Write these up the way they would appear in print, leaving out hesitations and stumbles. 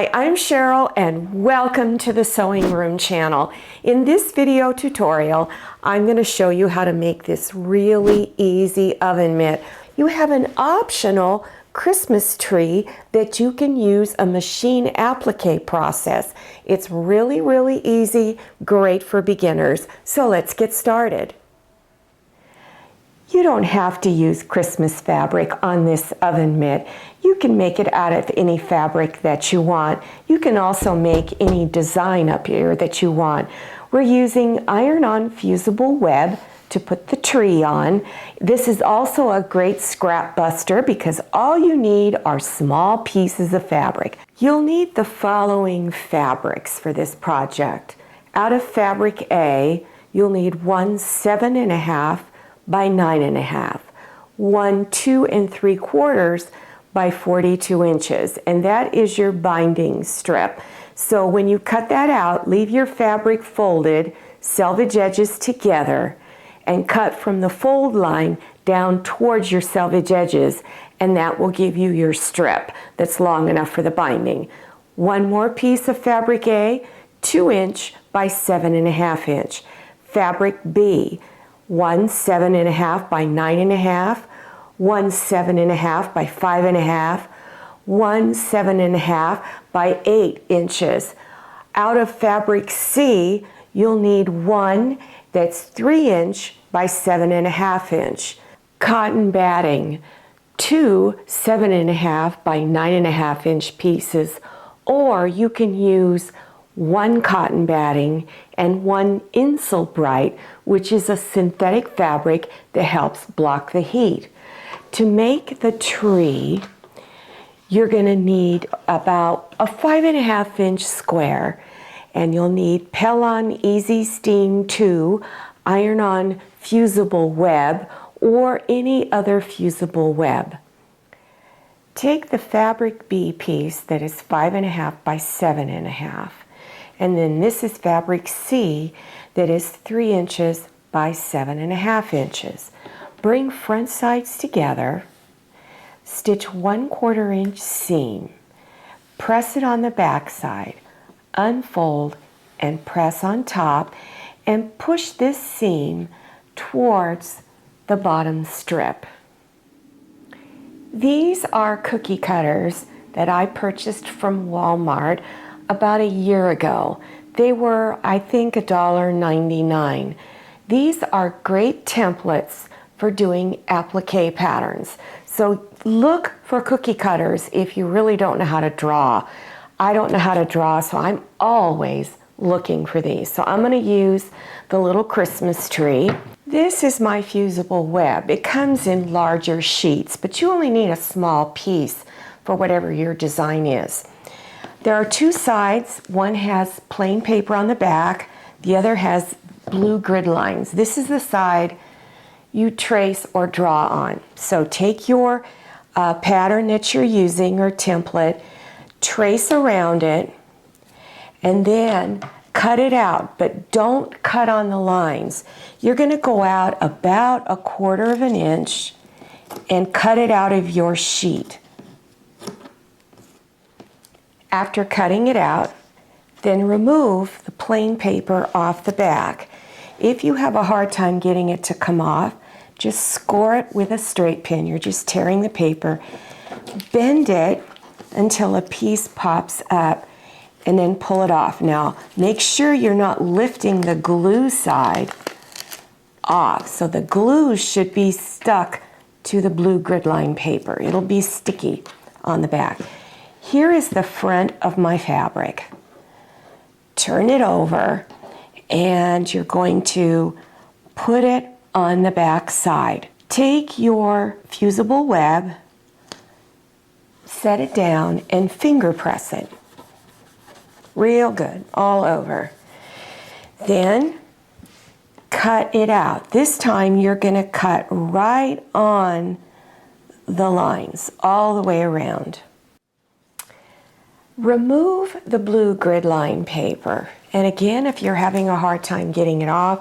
Hi, I'm Cheryl and welcome to the Sewing Room channel. In this video tutorial, I'm going to show you how to make this really easy oven mitt. You have an optional Christmas tree that you can use a machine applique process. It's really easy, great for beginners. So let's get started. You don't have to use Christmas fabric on this oven mitt. You can make it out of any fabric that you want. You can also make any design up here that you want. We're using iron-on fusible web to put the tree on. This is also a great scrap buster because all you need are small pieces of fabric. You'll need the following fabrics for this project. Out of fabric A, you'll need one 7.5 by 9.5, one 2 3/4 by 42 inches, and that is your binding strip. So when you cut that out, leave your fabric folded, selvage edges together, and cut from the fold line down towards your selvage edges, and that will give you your strip that's long enough for the binding. One more piece of fabric A, 2 inch by 7.5 inch. Fabric B, one 7.5 by 9.5, one 7.5 by 5.5, one 7.5 by 8 inches. Out of fabric C, you'll need one that's 3 inch by 7.5 inch. Cotton batting, two 7.5 by 9.5 inch pieces, or you can use one cotton batting and one Insulbright, which is a synthetic fabric that helps block the heat. To make the tree, you're going to need about a 5.5 inch square, and you'll need Pellon Easy Steam 2 iron-on fusible web or any other fusible web. Take the fabric B piece that is 5.5 by 7.5. And then this is fabric C that is 3 inches by 7.5 inches. Bring front sides together, stitch 1/4 inch seam, press it on the back side, unfold and press on top, and push this seam towards the bottom strip. These are cookie cutters that I purchased from Walmart about a year ago. They were, I think, $1.99. These are great templates for doing applique patterns. So look for cookie cutters if you really don't know how to draw. I don't know how to draw, so I'm always looking for these. So I'm going to use the little Christmas tree. This is my fusible web. It comes in larger sheets, but you only need a small piece for whatever your design is. There are two sides. One has plain paper on the back. The other has blue grid lines. This is the side you trace or draw on. So take your pattern that you're using or template, trace around it, and then cut it out, but don't cut on the lines. You're going to go out about 1/4 inch and cut it out of your sheet. After cutting it out, then remove the plain paper off the back. If you have a hard time getting it to come off, just score it with a straight pin. You're just tearing the paper. Bend it until a piece pops up and then pull it off. Now, make sure you're not lifting the glue side off. So the glue should be stuck to the blue grid line paper. It'll be sticky on the back. Here is the front of my fabric. Turn it over and you're going to put it on the back side. Take your fusible web, set it down, and finger press it. Real good, all over. Then cut it out. This time you're going to cut right on the lines all the way around. Remove the blue grid line paper, and again, if you're having a hard time getting it off,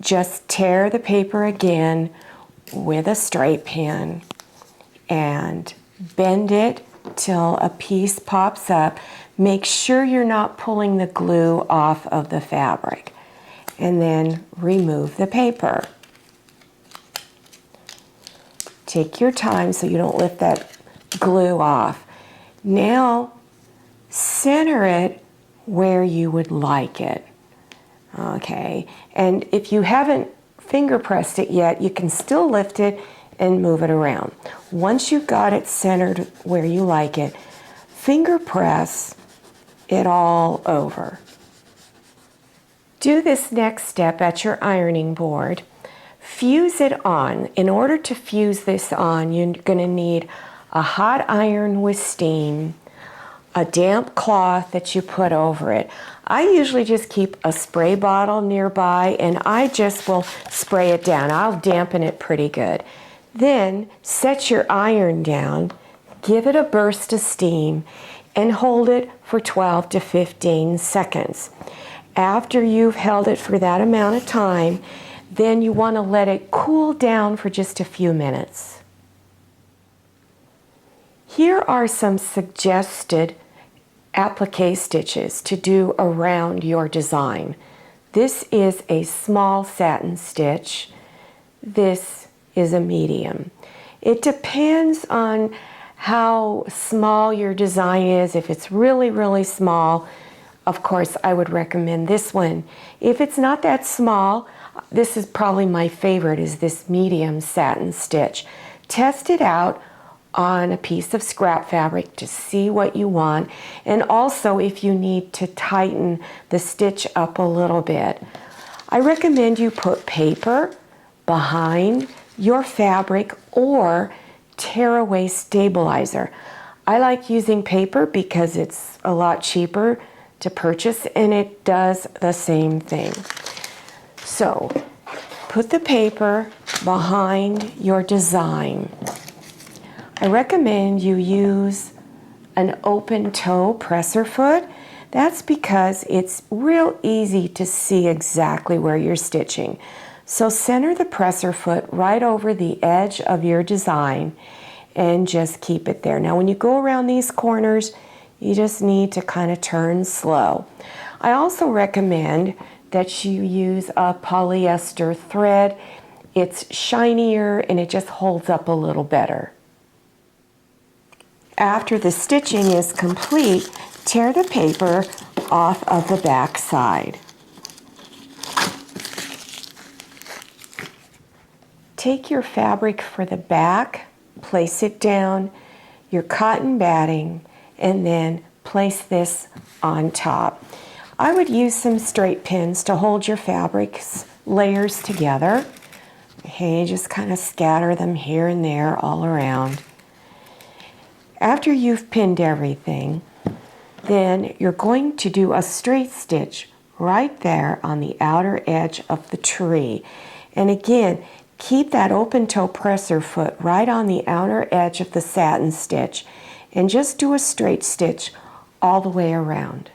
just tear the paper again with a straight pin and bend it till a piece pops up. Make sure you're not pulling the glue off of the fabric. And then remove the paper. Take your time so you don't lift that glue off. Now center it where you would like it. Okay, and if you haven't finger pressed it yet, you can still lift it and move it around. Once you've got it centered where you like it, finger press it all over. Do this next step at your ironing board. Fuse it on. In order to fuse this on, you're going to need a hot iron with steam, a damp cloth that you put over it. I usually just keep a spray bottle nearby and I just will spray it down. I'll dampen it pretty good. Then set your iron down, give it a burst of steam, and hold it for 12 to 15 seconds. After you've held it for that amount of time, then you want to let it cool down for just a few minutes. Here are some suggested applique stitches to do around your design. This is a small satin stitch. This is a medium. It depends on how small your design is. If it's really, really small, of course, I would recommend this one. If it's not that small, this is probably my favorite, is this medium satin stitch. Test it out on a piece of scrap fabric to see what you want, and also if you need to tighten the stitch up a little bit. I recommend you put paper behind your fabric or tearaway stabilizer. I like using paper because it's a lot cheaper to purchase and it does the same thing. So put the paper behind your design. I recommend you use an open toe presser foot. That's because it's real easy to see exactly where you're stitching. So center the presser foot right over the edge of your design and just keep it there. Now when you go around these corners, you just need to kind of turn slow. I also recommend that you use a polyester thread. It's shinier and it just holds up a little better. After the stitching is complete, tear the paper off of the back side. Take your fabric for the back, place it down, your cotton batting, and then place this on top. I would use some straight pins to hold your fabrics layers together. Okay, just kind of scatter them here and there all around. After you've pinned everything, then you're going to do a straight stitch right there on the outer edge of the tree. And again, keep that open toe presser foot right on the outer edge of the satin stitch and just do a straight stitch all the way around.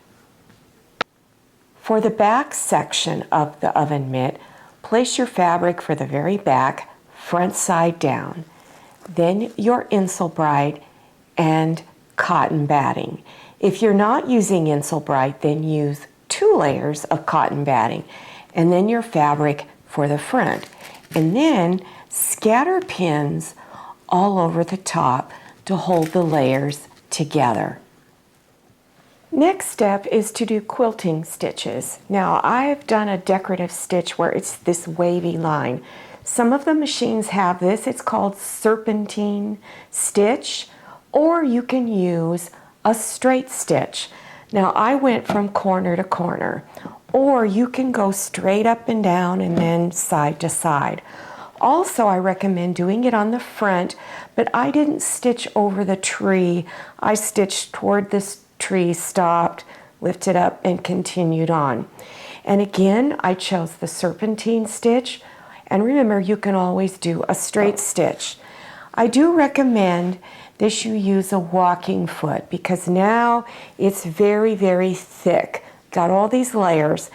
For the back section of the oven mitt, place your fabric for the very back, front side down. Then your Insulbrite and cotton batting. If you're not using Insulbrite, then use 2 layers of cotton batting and then your fabric for the front. And then scatter pins all over the top to hold the layers together. Next step is to do quilting stitches. Now I've done a decorative stitch where it's this wavy line. Some of the machines have this. It's called serpentine stitch, or you can use a straight stitch. Now I went from corner to corner, or you can go straight up and down and then side to side. Also, I recommend doing it on the front, but I didn't stitch over the tree. I stitched toward this tree, stopped, lifted up, and continued on. And again, I chose the serpentine stitch. And remember, you can always do a straight stitch. I do recommend that you use a walking foot because now it's very, very thick. Got all these layers.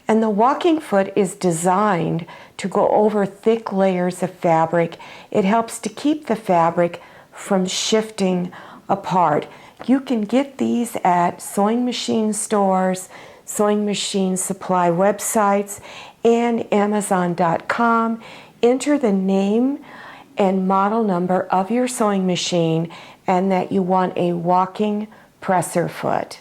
And the walking foot is designed to go over thick layers of fabric. It helps to keep the fabric from shifting apart. You can get these at sewing machine stores, sewing machine supply websites, and Amazon.com. Enter the name and model number of your sewing machine and that you want a walking presser foot.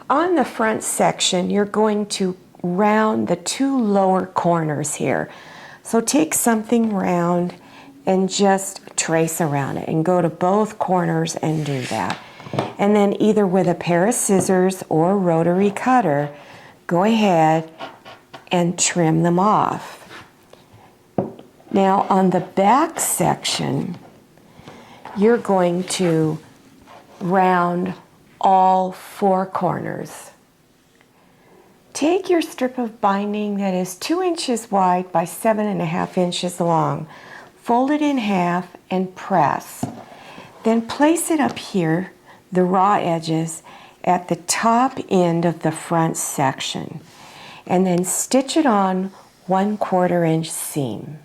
On the front section, you're going to round the two lower corners here. So take something round and just trace around it and go to both corners and do that. And then either with a pair of scissors or rotary cutter, go ahead and trim them off. Now on the back section, you're going to round all four corners. Take your strip of binding that is 2 inches wide by 7.5 inches long, fold it in half and press. Then place it up here, the raw edges, at the top end of the front section, and then stitch it on 1/4 inch seam.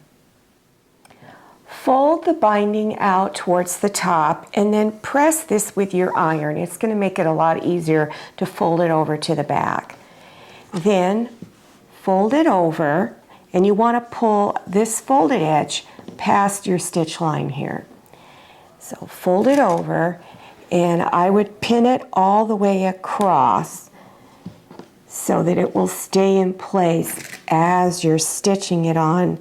Fold the binding out towards the top and then press this with your iron. It's going to make it a lot easier to fold it over to the back. Then fold it over, and you want to pull this folded edge past your stitch line here. So fold it over, and I would pin it all the way across so that it will stay in place as you're stitching it on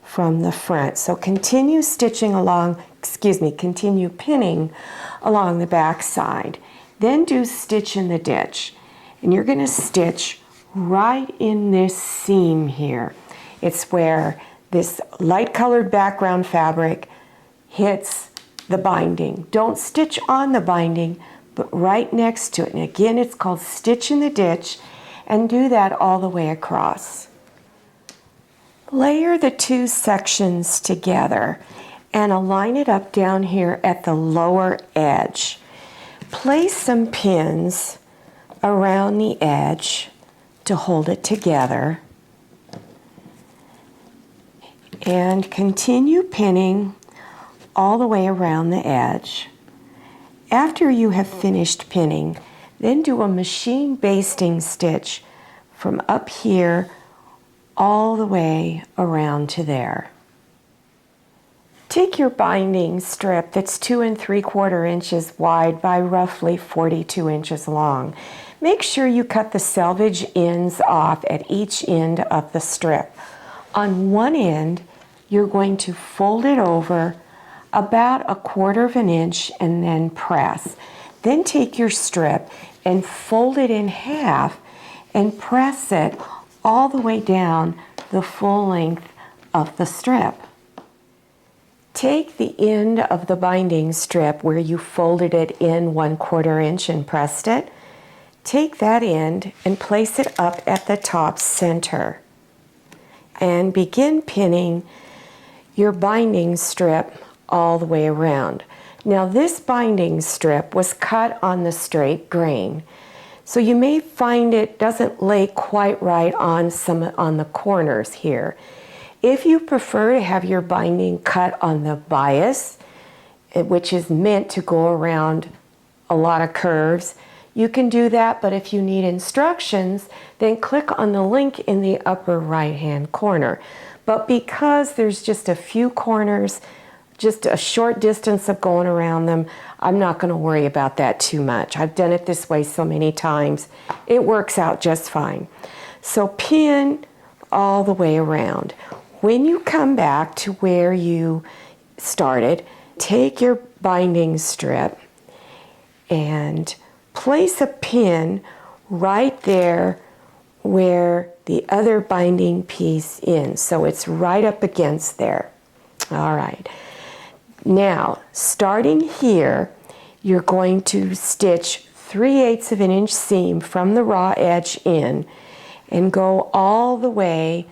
from the front. So continue stitching along, continue pinning along the back side. Then do stitch in the ditch, and you're going to stitch right in this seam here. It's where this light colored background fabric hits the binding. Don't stitch on the binding, but right next to it. And again, it's called stitch in the ditch, and do that all the way across. Layer the two sections together and align it up down here at the lower edge. Place some pins around the edge to hold it together, and continue pinning all the way around the edge. After you have finished pinning, then do a machine basting stitch from up here all the way around to there. Take your binding strip that's 2 3/4 inches wide by roughly 42 inches long. Make sure you cut the selvage ends off at each end of the strip. On one end, you're going to fold it over about 1/4 inch and then press. Then take your strip and fold it in half and press it all the way down the full length of the strip. Take the end of the binding strip where you folded it in 1/4 inch and pressed it. Take that end and place it up at the top center. And begin pinning your binding strip all the way around. Now this binding strip was cut on the straight grain, so you may find it doesn't lay quite right on the corners here. If you prefer to have your binding cut on the bias, which is meant to go around a lot of curves, you can do that, but if you need instructions, then click on the link in the upper right-hand corner. But because there's just a few corners, just a short distance of going around them, I'm not going to worry about that too much. I've done it this way so many times. It works out just fine. So pin all the way around. When you come back to where you started, take your binding strip and place a pin right there where the other binding piece ends. So it's right up against there. All right. Now, starting here, you're going to stitch 3/8 of an inch seam from the raw edge in and go all the way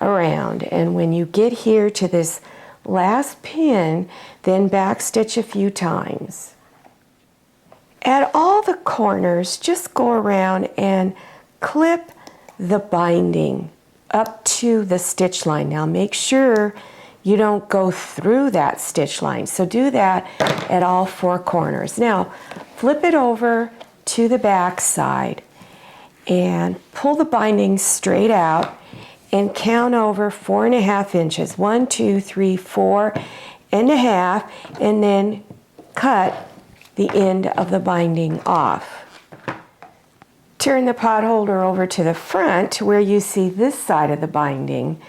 around. And when you get here to this last pin, then backstitch a few times. At all the corners, just go around and clip the binding up to the stitch line. Now make sure you don't go through that stitch line. So do that at all 4 corners. Now, flip it over to the back side and pull the binding straight out and count over 4.5 inches. 1, 2, 3, 4.5, and then cut the end of the binding off. Turn the pot holder over to the front to where you see this side of the binding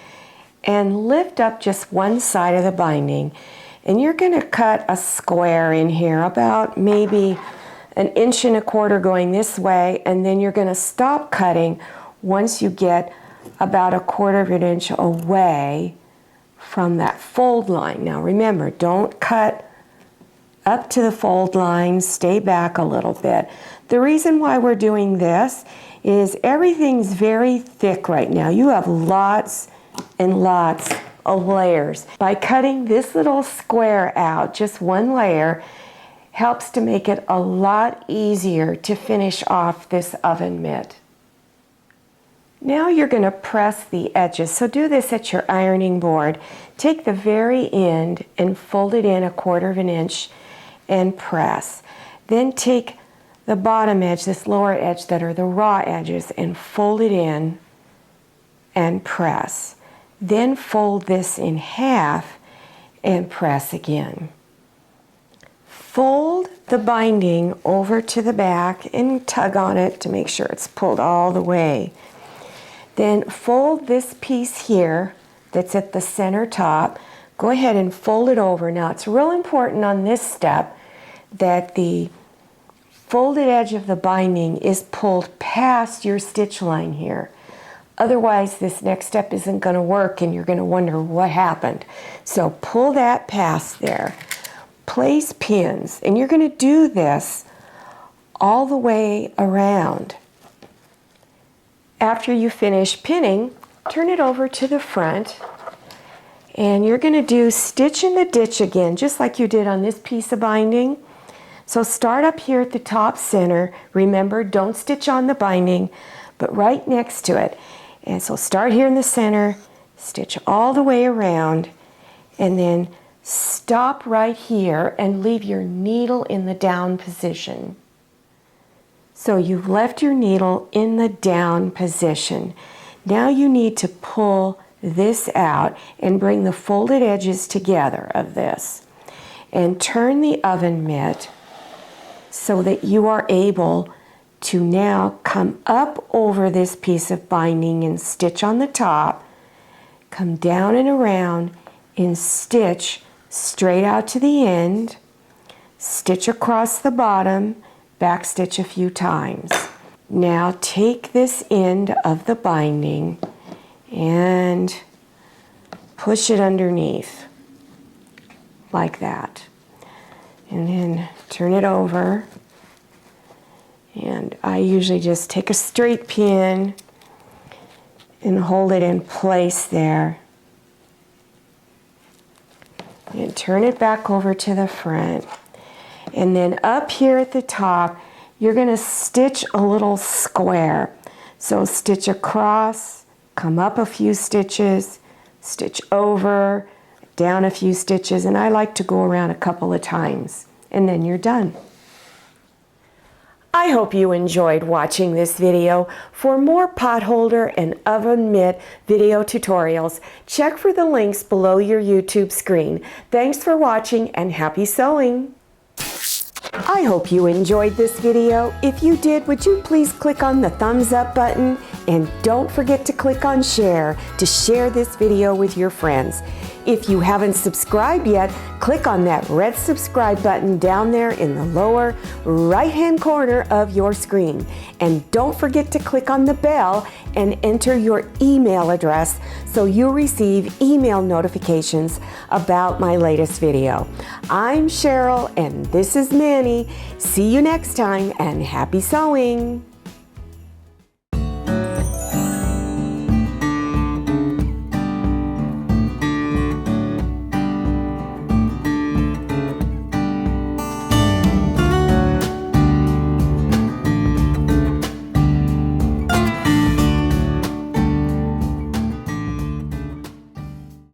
and lift up just one side of the binding, and you're going to cut a square in here about maybe 1.25 inches going this way, and then you're going to stop cutting once you get about 1/4 inch away from that fold line. Now remember, don't cut up to the fold line, stay back a little bit. The reason why we're doing this is everything's very thick right now. You have lots and lots of layers. By cutting this little square out, just one layer, helps to make it a lot easier to finish off this oven mitt. Now you're going to press the edges. So do this at your ironing board. Take the very end and fold it in 1/4 inch and press. Then take the bottom edge, this lower edge that are the raw edges, and fold it in and press. Then fold this in half and press again. Fold the binding over to the back and tug on it to make sure it's pulled all the way. Then fold this piece here that's at the center top. Go ahead and fold it over. Now it's real important on this step that the folded edge of the binding is pulled past your stitch line here. Otherwise, this next step isn't going to work and you're going to wonder what happened. So pull that past there. Place pins, and you're going to do this all the way around. After you finish pinning, turn it over to the front, and you're going to do stitch in the ditch again, just like you did on this piece of binding. So start up here at the top center. Remember, don't stitch on the binding, but right next to it. And so start here in the center, stitch all the way around, and then stop right here and leave your needle in the down position. So you've left your needle in the down position. Now you need to pull this out and bring the folded edges together of this and turn the oven mitt so that you are able to now come up over this piece of binding and stitch on the top, come down and around and stitch straight out to the end, stitch across the bottom, back stitch a few times. Now take this end of the binding and push it underneath like that, and then turn it over. And I usually just take a straight pin and hold it in place there and turn it back over to the front. And then up here at the top, you're going to stitch a little square. So stitch across, come up a few stitches, stitch over, down a few stitches, and I like to go around a couple of times, and then you're done. I hope you enjoyed watching this video. For more potholder and oven mitt video tutorials, check for the links below your YouTube screen. Thanks for watching and happy sewing! I hope you enjoyed this video. If you did, would you please click on the thumbs up button, and don't forget to click on share to share this video with your friends. If you haven't subscribed yet, click on that red subscribe button down there in the lower right-hand corner of your screen. And don't forget to click on the bell and enter your email address so you'll receive email notifications about my latest video. I'm Cheryl and this is Manny. See you next time and happy sewing!